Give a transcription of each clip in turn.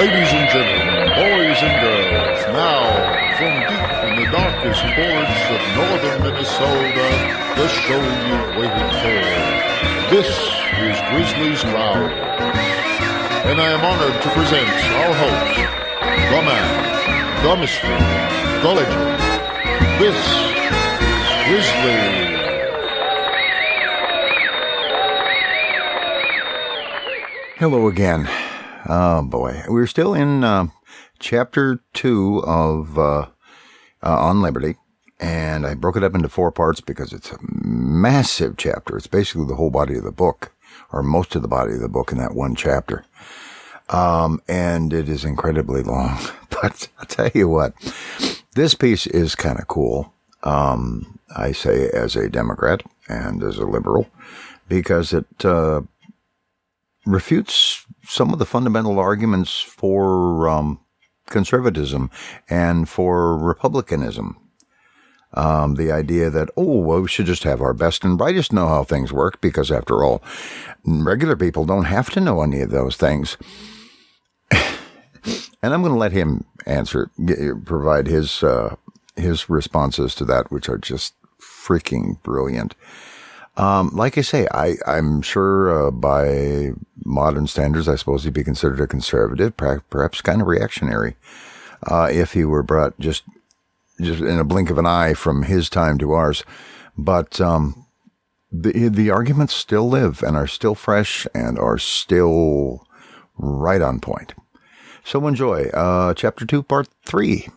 Ladies and gentlemen, boys and girls, now, from deep in the darkest forests of northern Minnesota, the show you've waited for. This is Grizzly's Growls. And I am honored to present our host, the man, the mystery, the legend. This is Grizzly. Hello again. Oh boy, we're still in chapter 2 of On Liberty, and I broke it up into 4 parts because it's a massive chapter. It's basically the whole body of the book, or most of the body of the book in that one chapter. And it is incredibly long. But I'll tell you what, this piece is kind of cool. I say as a Democrat and as a liberal, because it refutes some of the fundamental arguments for conservatism and for republicanism. The idea that, well, we should just have our best and brightest know how things work, because after all, regular people don't have to know any of those things. And I'm going to let him provide his responses to that, which are just freaking brilliant. Like I say, I'm sure by modern standards, I suppose he'd be considered a conservative, perhaps kind of reactionary, if he were brought just in a blink of an eye from his time to ours. But the arguments still live and are still fresh and are still right on point. So enjoy Chapter 2, Part 3.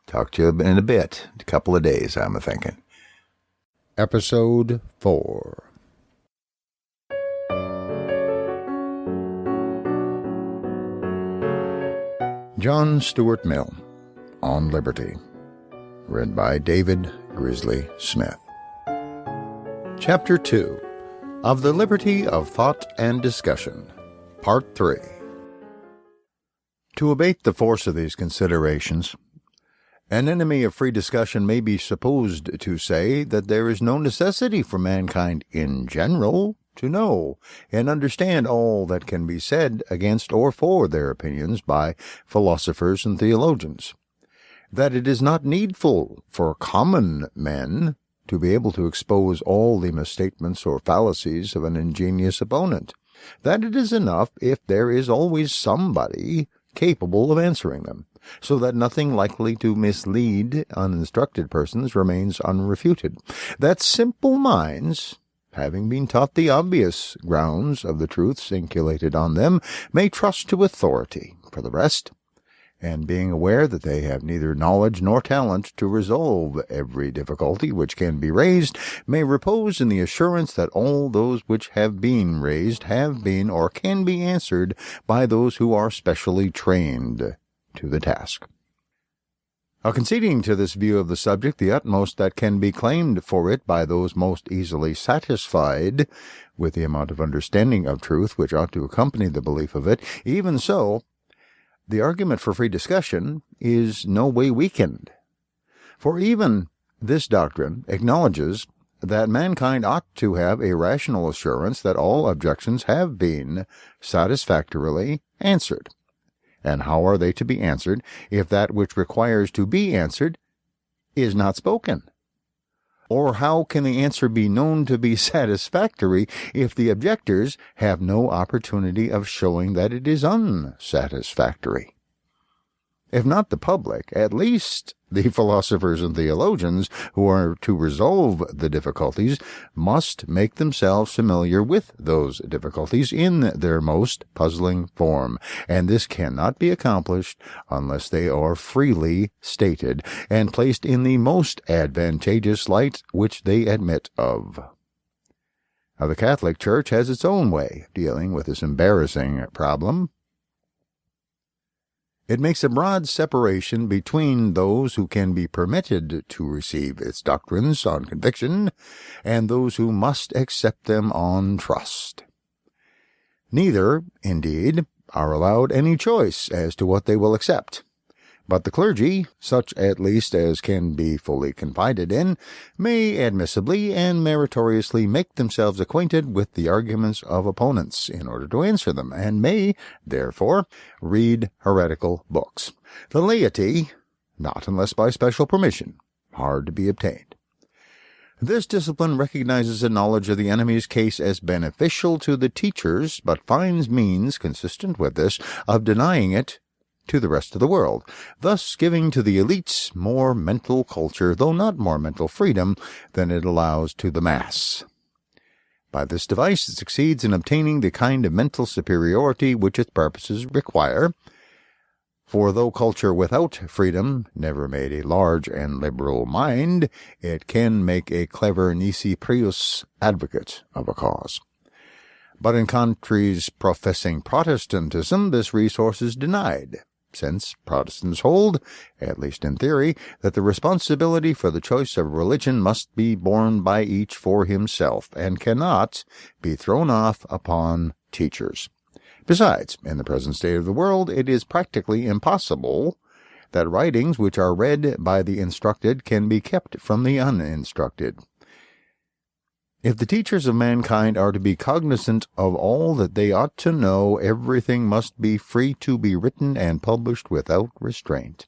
Talk to you in a bit, a couple of days, I'm thinking. Episode 4. John Stuart Mill, On Liberty. Read by David Grizzly Smith. Chapter 2. Of the Liberty of Thought and Discussion. Part 3. To abate the force of these considerations, an enemy of free discussion may be supposed to say that there is no necessity for mankind in general to know and understand all that can be said against or for their opinions by philosophers and theologians, that it is not needful for common men to be able to expose all the misstatements or fallacies of an ingenious opponent, that it is enough if there is always somebody capable of answering them, so that nothing likely to mislead uninstructed persons remains unrefuted, that simple minds, having been taught the obvious grounds of the truths inculcated on them, may trust to authority for the rest, and being aware that they have neither knowledge nor talent to resolve every difficulty which can be raised, may repose in the assurance that all those which have been raised have been or can be answered by those who are specially trained to the task. Conceding to this view of the subject the utmost that can be claimed for it by those most easily satisfied with the amount of understanding of truth which ought to accompany the belief of it, even so, the argument for free discussion is no way weakened. For even this doctrine acknowledges that mankind ought to have a rational assurance that all objections have been satisfactorily answered. And how are they to be answered if that which requires to be answered is not spoken? Or how can the answer be known to be satisfactory if the objectors have no opportunity of showing that it is unsatisfactory? If not the public, at least the philosophers and theologians who are to resolve the difficulties must make themselves familiar with those difficulties in their most puzzling form, and this cannot be accomplished unless they are freely stated and placed in the most advantageous light which they admit of. Now, the Catholic Church has its own way of dealing with this embarrassing problem. It makes a broad separation between those who can be permitted to receive its doctrines on conviction and those who must accept them on trust. Neither, indeed, are allowed any choice as to what they will accept, But the clergy, such at least as can be fully confided in, may admissibly and meritoriously make themselves acquainted with the arguments of opponents in order to answer them, and may, therefore, read heretical books. The laity, not unless by special permission, hard to be obtained. This discipline recognizes a knowledge of the enemy's case as beneficial to the teachers, but finds means, consistent with this, of denying it to the rest of the world, thus giving to the elites more mental culture, though not more mental freedom, than it allows to the mass. By this device it succeeds in obtaining the kind of mental superiority which its purposes require, for though culture without freedom never made a large and liberal mind, it can make a clever nisi prius advocate of a cause. But in countries professing Protestantism, this resource is denied, since Protestants hold, at least in theory, that the responsibility for the choice of religion must be borne by each for himself, and cannot be thrown off upon teachers. Besides, in the present state of the world, it is practically impossible that writings which are read by the instructed can be kept from the uninstructed. If the teachers of mankind are to be cognizant of all that they ought to know, everything must be free to be written and published without restraint.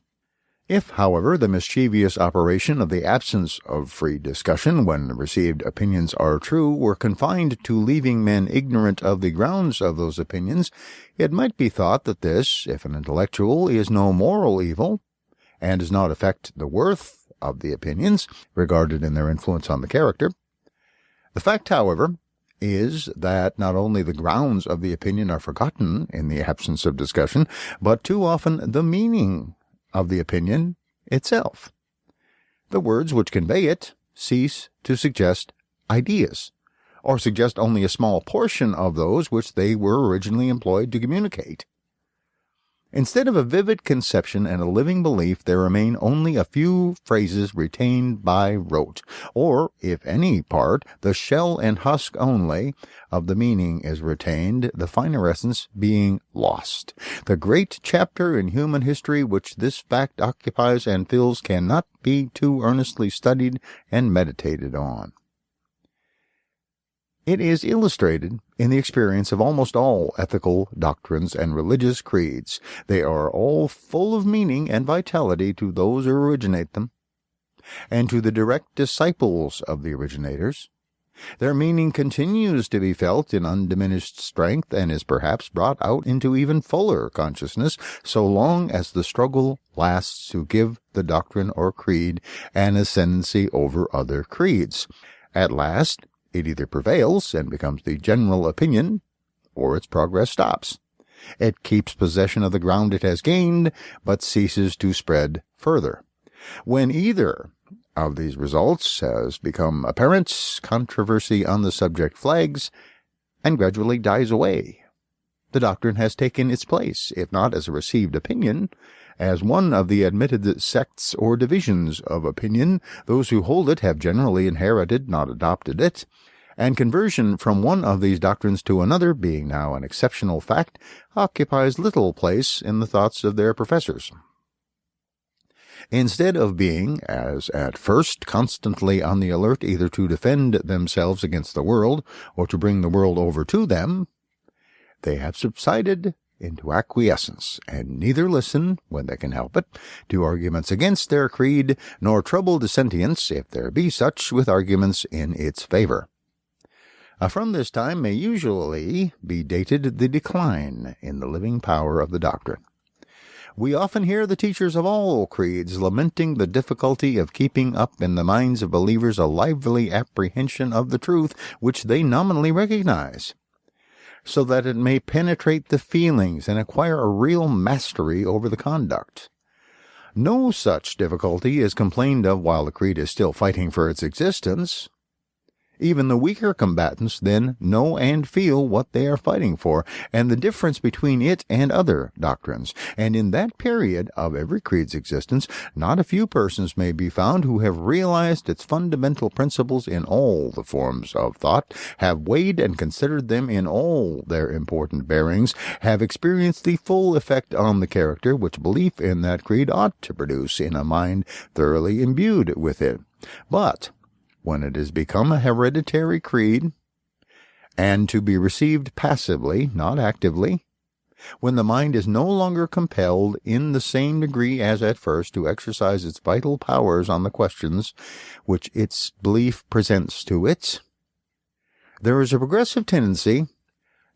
If, however, the mischievous operation of the absence of free discussion, when the received opinions are true, were confined to leaving men ignorant of the grounds of those opinions, it might be thought that this, if an intellectual, is no moral evil, and does not affect the worth of the opinions, regarded in their influence on the character. The fact, however, is that not only the grounds of the opinion are forgotten in the absence of discussion, but too often the meaning of the opinion itself. The words which convey it cease to suggest ideas, or suggest only a small portion of those which they were originally employed to communicate. Instead of a vivid conception and a living belief, there remain only a few phrases retained by rote, or, if any part, the shell and husk only of the meaning is retained, the finer essence being lost. The great chapter in human history which this fact occupies and fills cannot be too earnestly studied and meditated on. It is illustrated in the experience of almost all ethical doctrines and religious creeds. They are all full of meaning and vitality to those who originate them, and to the direct disciples of the originators. Their meaning continues to be felt in undiminished strength, and is perhaps brought out into even fuller consciousness, so long as the struggle lasts to give the doctrine or creed an ascendancy over other creeds. At last, it either prevails and becomes the general opinion, or its progress stops. It keeps possession of the ground it has gained, but ceases to spread further. When either of these results has become apparent, controversy on the subject flags and gradually dies away. The doctrine has taken its place, if not as a received opinion, as one of the admitted sects or divisions of opinion. Those who hold it have generally inherited, not adopted it, and conversion from one of these doctrines to another, being now an exceptional fact, occupies little place in the thoughts of their professors. Instead of being, as at first, constantly on the alert either to defend themselves against the world, or to bring the world over to them, they have subsided into acquiescence, and neither listen, when they can help it, to arguments against their creed, nor trouble dissentients, if there be such, with arguments in its favor. From this time may usually be dated the decline in the living power of the doctrine. We often hear the teachers of all creeds lamenting the difficulty of keeping up in the minds of believers a lively apprehension of the truth which they nominally recognize, so that it may penetrate the feelings and acquire a real mastery over the conduct. No such difficulty is complained of while the creed is still fighting for its existence. Even the weaker combatants then know and feel what they are fighting for, and the difference between it and other doctrines. And in that period of every creed's existence, not a few persons may be found who have realized its fundamental principles in all the forms of thought, have weighed and considered them in all their important bearings, have experienced the full effect on the character which belief in that creed ought to produce in a mind thoroughly imbued with it. But when it has become a hereditary creed, and to be received passively, not actively, when the mind is no longer compelled in the same degree as at first to exercise its vital powers on the questions which its belief presents to it, there is a progressive tendency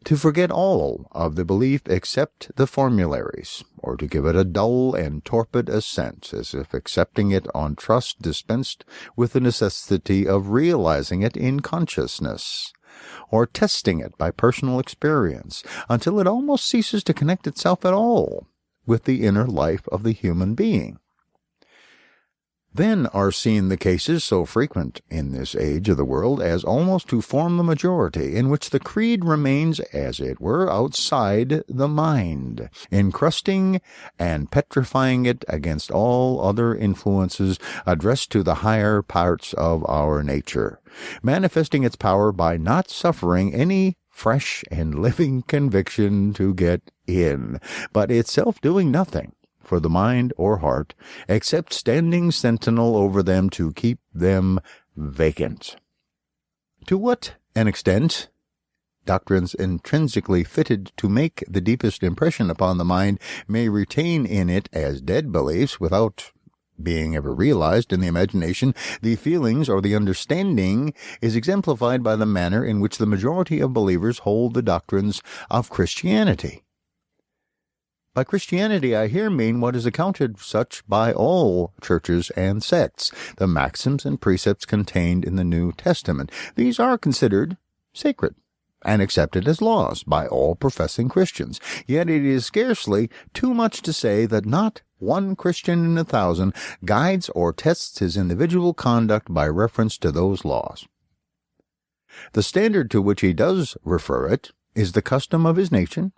to forget all of the belief except the formularies, or to give it a dull and torpid assent, as if accepting it on trust dispensed with the necessity of realizing it in consciousness, or testing it by personal experience, until it almost ceases to connect itself at all with the inner life of the human being. Then are seen the cases so frequent in this age of the world as almost to form the majority, in which the creed remains, as it were, outside the mind, encrusting and petrifying it against all other influences addressed to the higher parts of our nature, manifesting its power by not suffering any fresh and living conviction to get in, but itself doing nothing for the mind or heart, except standing sentinel over them to keep them vacant. To what an extent doctrines intrinsically fitted to make the deepest impression upon the mind may retain in it as dead beliefs without being ever realized in the imagination, the feelings or the understanding is exemplified by the manner in which the majority of believers hold the doctrines of Christianity. By Christianity I here mean what is accounted such by all churches and sects, the maxims and precepts contained in the New Testament. These are considered sacred and accepted as laws by all professing Christians. Yet it is scarcely too much to say that not one Christian in 1,000 guides or tests his individual conduct by reference to those laws. The standard to which he does refer it is the custom of his nation,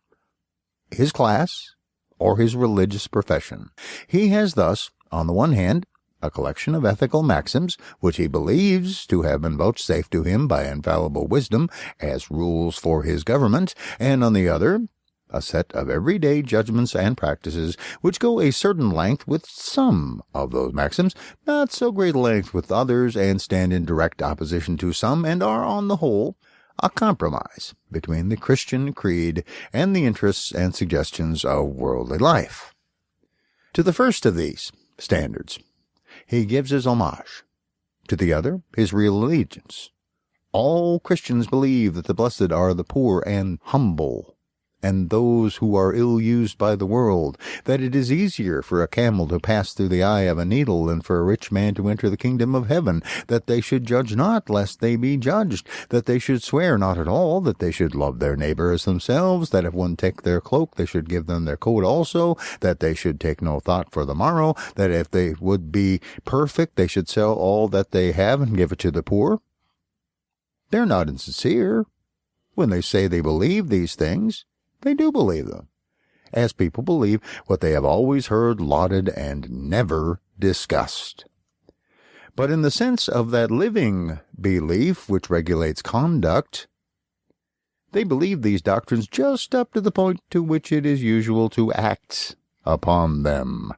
his class, or his religious profession. He has thus, on the one hand, a collection of ethical maxims, which he believes to have been vouchsafed to him by infallible wisdom as rules for his government, and on the other, a set of everyday judgments and practices which go a certain length with some of those maxims, not so great a length with others, and stand in direct opposition to some, and are, on the whole, a compromise between the Christian creed and the interests and suggestions of worldly life. To the first of these standards he gives his homage, to the other his real allegiance. All Christians believe that the blessed are the poor and humble, and those who are ill-used by the world, that it is easier for a camel to pass through the eye of a needle than for a rich man to enter the kingdom of heaven, that they should judge not, lest they be judged, that they should swear not at all, that they should love their neighbor as themselves, that if one take their cloak, they should give them their coat also, that they should take no thought for the morrow, that if they would be perfect, they should sell all that they have and give it to the poor. They're not insincere when they say they believe these things. They do believe them, as people believe what they have always heard lauded and never discussed. But in the sense of that living belief which regulates conduct, they believe these doctrines just up to the point to which it is usual to act upon them.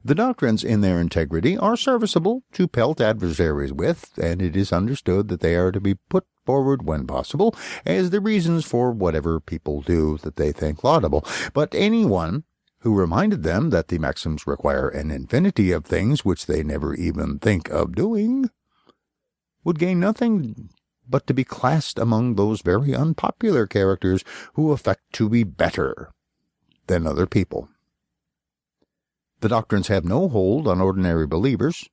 The doctrines in their integrity are serviceable to pelt adversaries with, and it is understood that they are to be put forward when possible as the reasons for whatever people do that they think laudable. But anyone who reminded them that the maxims require an infinity of things which they never even think of doing would gain nothing but to be classed among those very unpopular characters who affect to be better than other people. The doctrines have no hold on ordinary believers,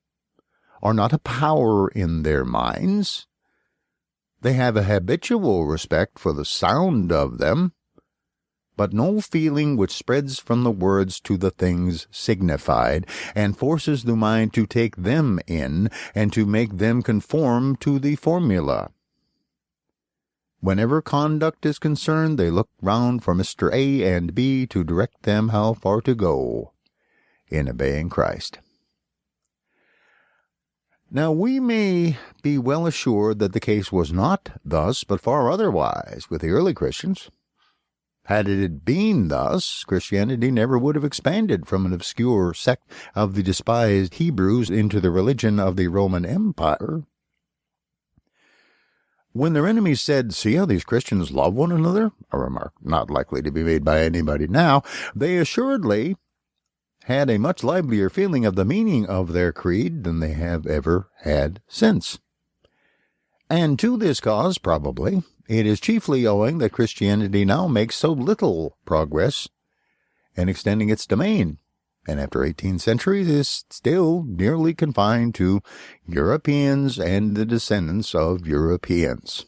are not a power in their minds. They have a habitual respect for the sound of them, but no feeling which spreads from the words to the things signified, and forces the mind to take them in, and to make them conform to the formula. Whenever conduct is concerned, they look round for Mr. A and B to direct them how far to go in obeying Christ. Now we may be well assured that the case was not thus, but far otherwise with the early Christians. Had it been thus, Christianity never would have expanded from an obscure sect of the despised Hebrews into the religion of the Roman Empire. When their enemies said, "See how these Christians love one another," a remark not likely to be made by anybody now, they assuredly had a much livelier feeling of the meaning of their creed than they have ever had since. And to this cause, probably, it is chiefly owing that Christianity now makes so little progress in extending its domain, and after 18 centuries is still nearly confined to Europeans and the descendants of Europeans.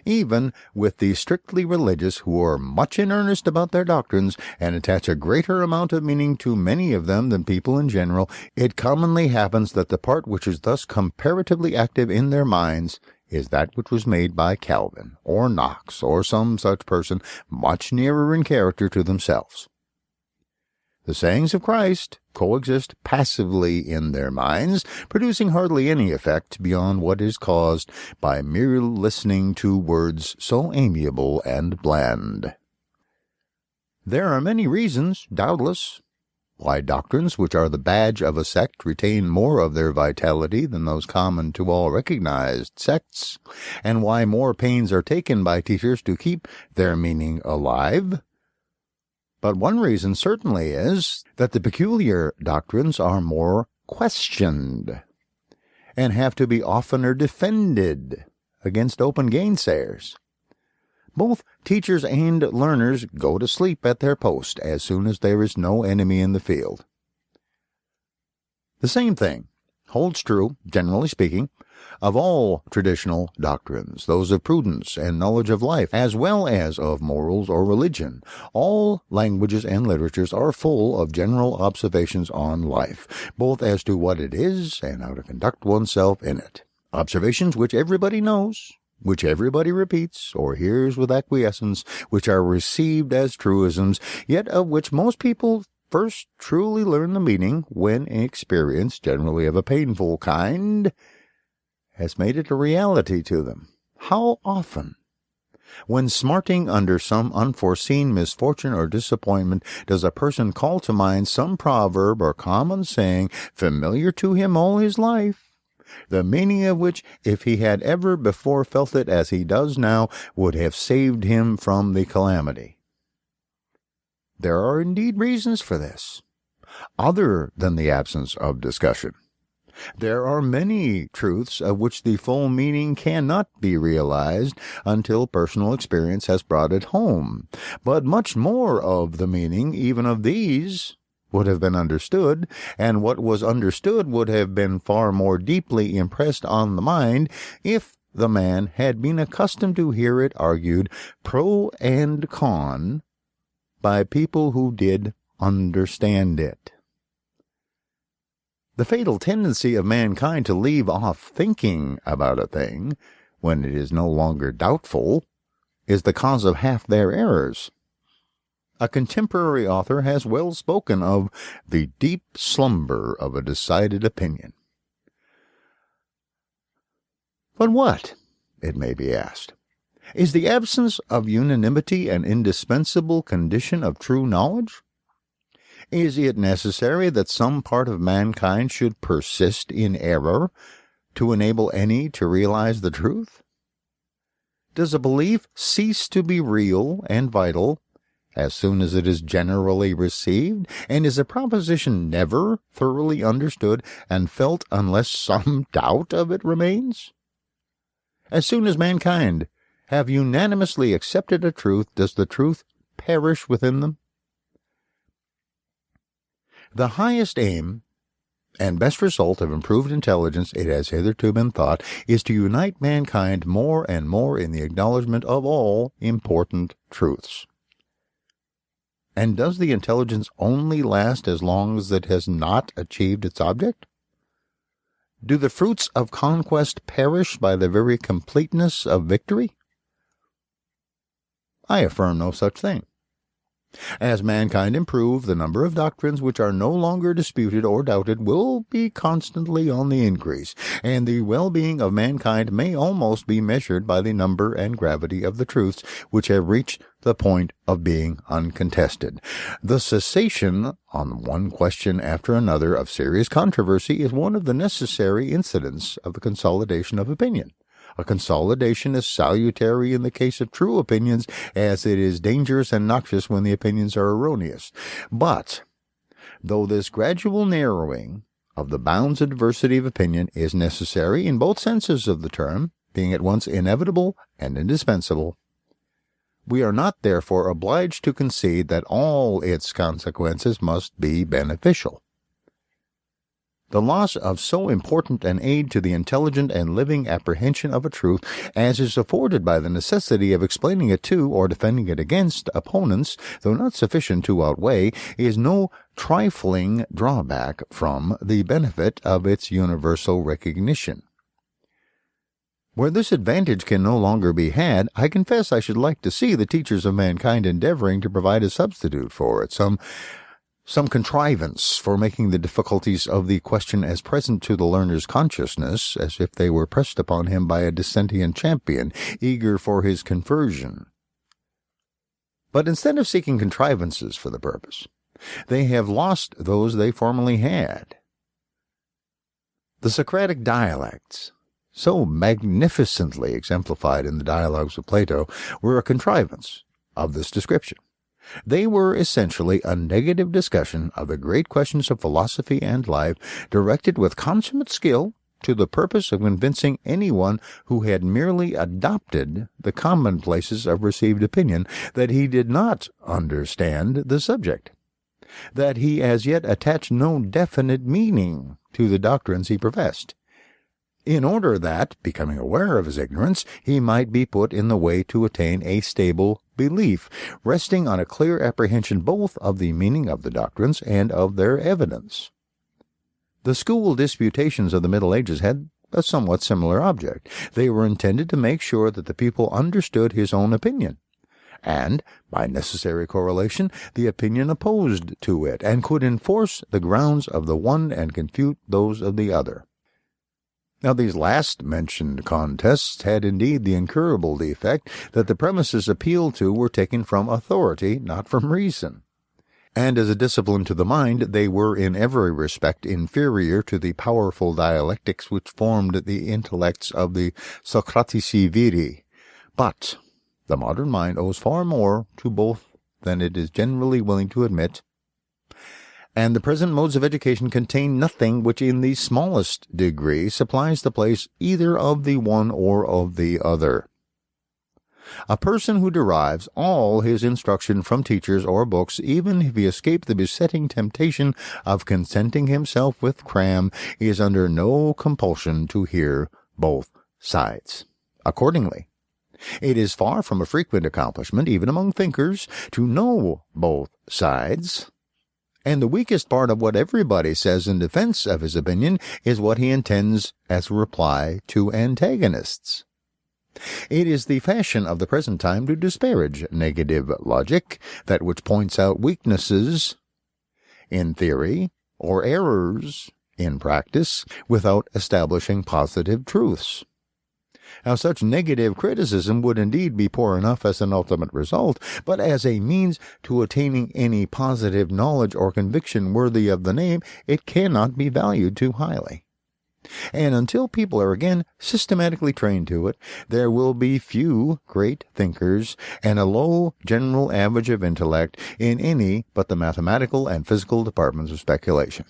Even with the strictly religious, who are much in earnest about their doctrines and attach a greater amount of meaning to many of them than people in general, it commonly happens that the part which is thus comparatively active in their minds is that which was made by Calvin, or Knox, or some such person much nearer in character to themselves. The sayings of Christ coexist passively in their minds, producing hardly any effect beyond what is caused by mere listening to words so amiable and bland. There are many reasons, doubtless, why doctrines which are the badge of a sect retain more of their vitality than those common to all recognized sects, and why more pains are taken by teachers to keep their meaning alive. But one reason certainly is that the peculiar doctrines are more questioned, and have to be oftener defended against open gainsayers. Both teachers and learners go to sleep at their post as soon as there is no enemy in the field. The same thing holds true, generally speaking, of all traditional doctrines, those of prudence and knowledge of life, as well as of morals or religion. All languages and literatures are full of general observations on life, both as to what it is and how to conduct oneself in it. Observations which everybody knows, which everybody repeats or hears with acquiescence, which are received as truisms, yet of which most people first truly learn the meaning when experience, generally of a painful kind, has made it a reality to them. How often, when smarting under some unforeseen misfortune or disappointment, does a person call to mind some proverb or common saying familiar to him all his life, the meaning of which, if he had ever before felt it as he does now, would have saved him from the calamity? There are indeed reasons for this, other than the absence of discussion. There are many truths of which the full meaning cannot be realized until personal experience has brought it home, but much more of the meaning, even of these, would have been understood, and what was understood would have been far more deeply impressed on the mind if the man had been accustomed to hear it argued pro and con by people who did understand it. The fatal tendency of mankind to leave off thinking about a thing when it is no longer doubtful is the cause of half their errors. A contemporary author has well spoken of the deep slumber of a decided opinion. But what, it may be asked, is the absence of unanimity an indispensable condition of true knowledge? Is it necessary that some part of mankind should persist in error to enable any to realize the truth? Does a belief cease to be real and vital as soon as it is generally received, and is a proposition never thoroughly understood and felt unless some doubt of it remains? As soon as mankind have unanimously accepted a truth, does the truth perish within them? The highest aim and best result of improved intelligence, it has hitherto been thought, is to unite mankind more and more in the acknowledgment of all important truths. And does the intelligence only last as long as it has not achieved its object? Do the fruits of conquest perish by the very completeness of victory? I affirm no such thing. As mankind improve, the number of doctrines which are no longer disputed or doubted will be constantly on the increase, and the well-being of mankind may almost be measured by the number and gravity of the truths which have reached the point of being uncontested. The cessation, on one question after another, of serious controversy is one of the necessary incidents of the consolidation of opinion. A consolidation is salutary in the case of true opinions, as it is dangerous and noxious when the opinions are erroneous. But, though this gradual narrowing of the bounds of diversity of opinion is necessary in both senses of the term, being at once inevitable and indispensable, we are not therefore obliged to concede that all its consequences must be beneficial. The loss of so important an aid to the intelligent and living apprehension of a truth as is afforded by the necessity of explaining it to or defending it against opponents, though not sufficient to outweigh, is no trifling drawback from the benefit of its universal recognition. Where this advantage can no longer be had, I confess I should like to see the teachers of mankind endeavoring to provide a substitute for it, some contrivance for making the difficulties of the question as present to the learner's consciousness as if they were pressed upon him by a dissentient champion, eager for his conversion. But instead of seeking contrivances for the purpose, they have lost those they formerly had. The Socratic dialects, so magnificently exemplified in the dialogues of Plato, were a contrivance of this description. They were essentially a negative discussion of the great questions of philosophy and life, directed with consummate skill to the purpose of convincing anyone who had merely adopted the commonplaces of received opinion that he did not understand the subject, that he as yet attached no definite meaning to the doctrines he professed, in order that, becoming aware of his ignorance, he might be put in the way to attain a stable belief, resting on a clear apprehension both of the meaning of the doctrines and of their evidence. The school disputations of the Middle Ages had a somewhat similar object. They were intended to make sure that the people understood his own opinion, and, by necessary correlation, the opinion opposed to it, and could enforce the grounds of the one and confute those of the other. Now, these last-mentioned contests had indeed the incurable defect that the premises appealed to were taken from authority, not from reason. And as a discipline to the mind, they were in every respect inferior to the powerful dialectics which formed the intellects of the Socratici viri. But the modern mind owes far more to both than it is generally willing to admit, and the present modes of education contain nothing which in the smallest degree supplies the place either of the one or of the other. A person who derives all his instruction from teachers or books, even if he escape the besetting temptation of contenting himself with cram, is under no compulsion to hear both sides. Accordingly, it is far from a frequent accomplishment, even among thinkers, to know both sides, and the weakest part of what everybody says in defense of his opinion is what he intends as a reply to antagonists. It is the fashion of the present time to disparage negative logic, that which points out weaknesses in theory or errors in practice without establishing positive truths. Now, such negative criticism would indeed be poor enough as an ultimate result, but as a means to attaining any positive knowledge or conviction worthy of the name, it cannot be valued too highly. And until people are again systematically trained to it, there will be few great thinkers and a low general average of intellect in any but the mathematical and physical departments of speculation.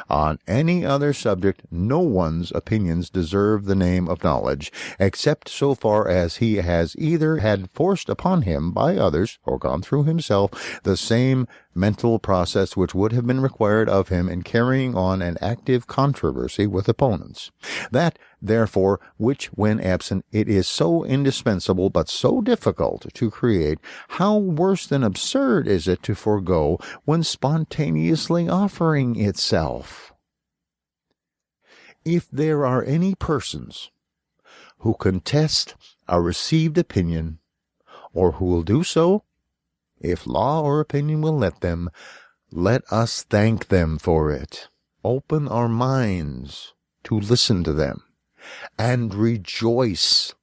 On any other subject, no one's opinions deserve the name of knowledge, except so far as he has either had forced upon him by others, or gone through himself, the same mental process which would have been required of him in carrying on an active controversy with opponents. That therefore, which, when absent, it is so indispensable but so difficult to create, how worse than absurd is it to forego when spontaneously offering itself? If there are any persons who contest a received opinion, or who will do so, if law or opinion will let them, let us thank them for it, open our minds to listen to them, and rejoice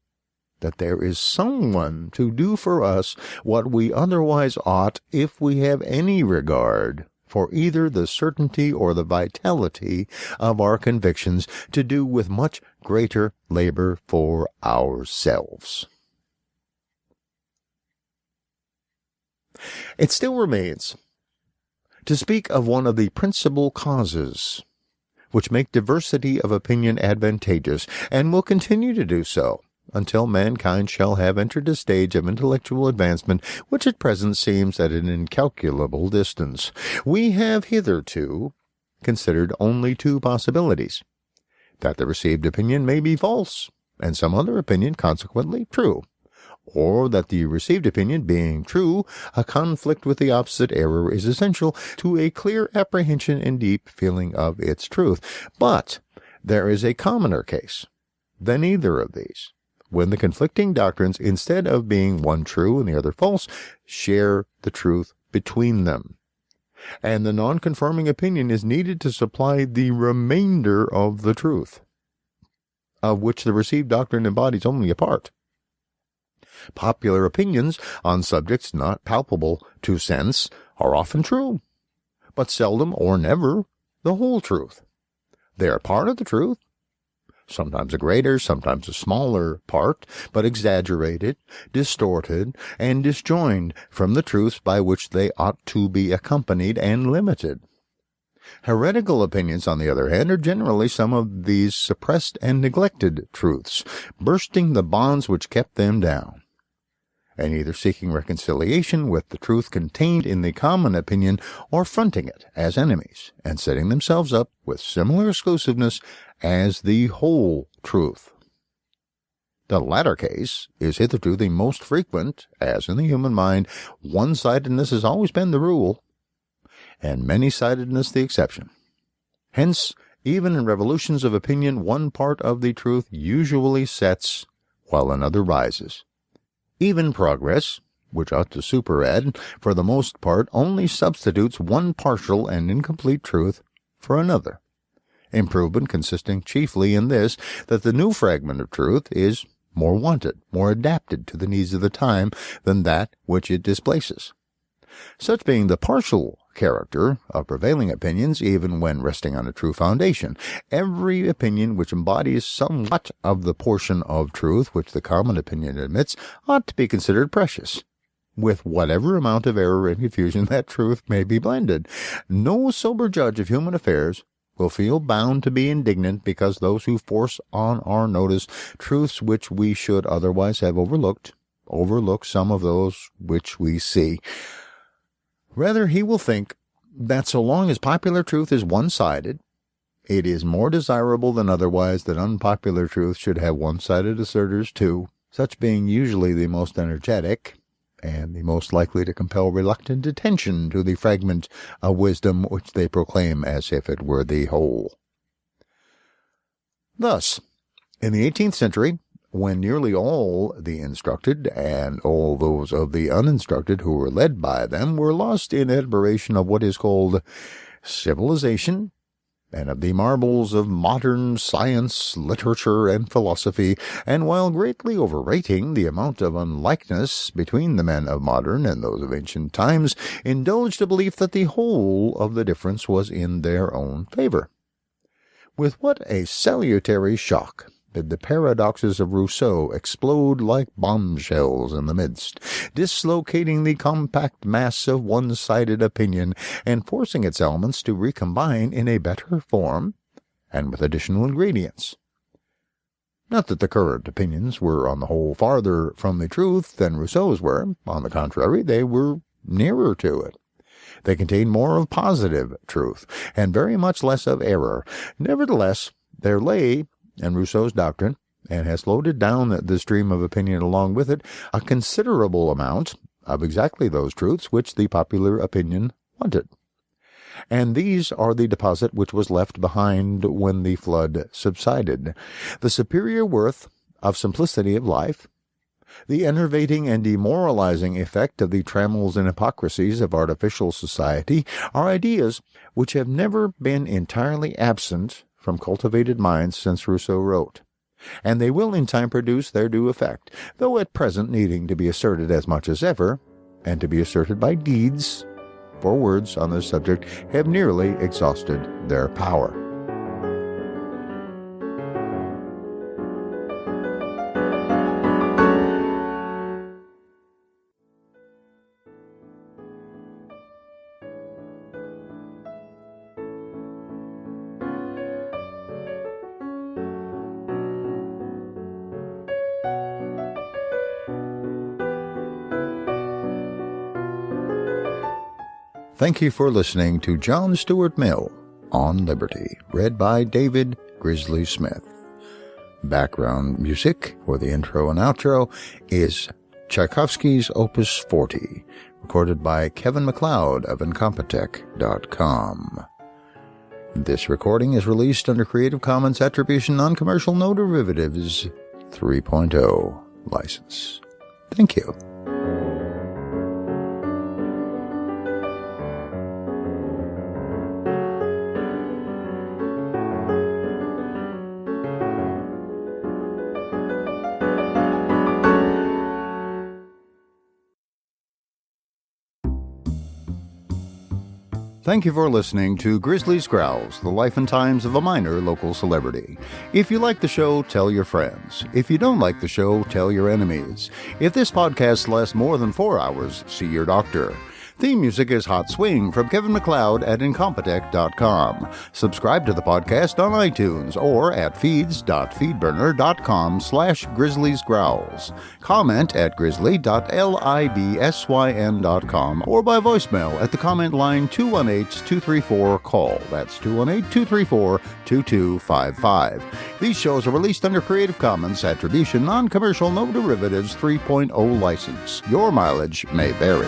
that there is someone to do for us what we otherwise ought, if we have any regard for either the certainty or the vitality of our convictions, to do with much greater labor for ourselves. It still remains to speak of one of the principal causes which make diversity of opinion advantageous, and will continue to do so until mankind shall have entered a stage of intellectual advancement which at present seems at an incalculable distance. We have hitherto considered only two possibilities: that the received opinion may be false, and some other opinion consequently true, or that the received opinion being true, a conflict with the opposite error is essential to a clear apprehension and deep feeling of its truth. But there is a commoner case than either of these, when the conflicting doctrines, instead of being one true and the other false, share the truth between them, and the non-conforming opinion is needed to supply the remainder of the truth, of which the received doctrine embodies only a part. Popular opinions on subjects not palpable to sense are often true, but seldom or never the whole truth. They are part of the truth, sometimes a greater, sometimes a smaller part, but exaggerated, distorted, and disjoined from the truths by which they ought to be accompanied and limited. Heretical opinions, on the other hand, are generally some of these suppressed and neglected truths, bursting the bonds which kept them down, and either seeking reconciliation with the truth contained in the common opinion, or fronting it as enemies, and setting themselves up with similar exclusiveness as the whole truth. The latter case is hitherto the most frequent, as in the human mind one-sidedness has always been the rule, and many-sidedness the exception. Hence, even in revolutions of opinion, one part of the truth usually sets, while another rises. Even progress, which ought to superadd, for the most part only substitutes one partial and incomplete truth for another. Improvement consisting chiefly in this, that the new fragment of truth is more wanted, more adapted to the needs of the time than that which it displaces. Such being the partial character of prevailing opinions, even when resting on a true foundation, every opinion which embodies somewhat of the portion of truth which the common opinion admits ought to be considered precious, with whatever amount of error and confusion that truth may be blended. No sober judge of human affairs will feel bound to be indignant because those who force on our notice truths which we should otherwise have overlook some of those which we see. Rather, he will think that so long as popular truth is one-sided, it is more desirable than otherwise that unpopular truth should have one-sided asserters too, such being usually the most energetic and the most likely to compel reluctant attention to the fragment of wisdom which they proclaim as if it were the whole. Thus, in the 18th century, when nearly all the instructed and all those of the uninstructed who were led by them were lost in admiration of what is called civilization, and of the marvels of modern science, literature, and philosophy, and while greatly overrating the amount of unlikeness between the men of modern and those of ancient times, indulged a belief that the whole of the difference was in their own favor. With what a salutary shock did the paradoxes of Rousseau explode like bombshells in the midst, dislocating the compact mass of one-sided opinion, and forcing its elements to recombine in a better form, and with additional ingredients. Not that the current opinions were on the whole farther from the truth than Rousseau's were. On the contrary, they were nearer to it. They contained more of positive truth, and very much less of error. Nevertheless, there lay and Rousseau's doctrine, and has loaded down the stream of opinion along with it a considerable amount of exactly those truths which the popular opinion wanted. And these are the deposit which was left behind when the flood subsided. The superior worth of simplicity of life, the enervating and demoralizing effect of the trammels and hypocrisies of artificial society are ideas which have never been entirely absent from cultivated minds since Rousseau wrote, and they will in time produce their due effect, though at present needing to be asserted as much as ever, and to be asserted by deeds, for words on this subject have nearly exhausted their power. Thank you for listening to John Stuart Mill on Liberty, read by David Grizzly Smith. Background music for the intro and outro is Tchaikovsky's Opus 40, recorded by Kevin MacLeod of Incompetech.com. This recording is released under Creative Commons Attribution Non-Commercial No Derivatives 3.0 license. Thank you. Thank you for listening to Grizzly's Growls, the life and times of a minor local celebrity. If you like the show, tell your friends. If you don't like the show, tell your enemies. If this podcast lasts more than 4 hours, see your doctor. Theme music is Hot Swing from Kevin MacLeod at Incompetech.com. Subscribe to the podcast on iTunes or at feeds.feedburner.com/grizzliesgrowls. Comment at grizzly.libsyn.com or by voicemail at the comment line 218-234-CALL. That's 218-234-2255. These shows are released under Creative Commons Attribution Non-Commercial No Derivatives 3.0 license. Your mileage may vary.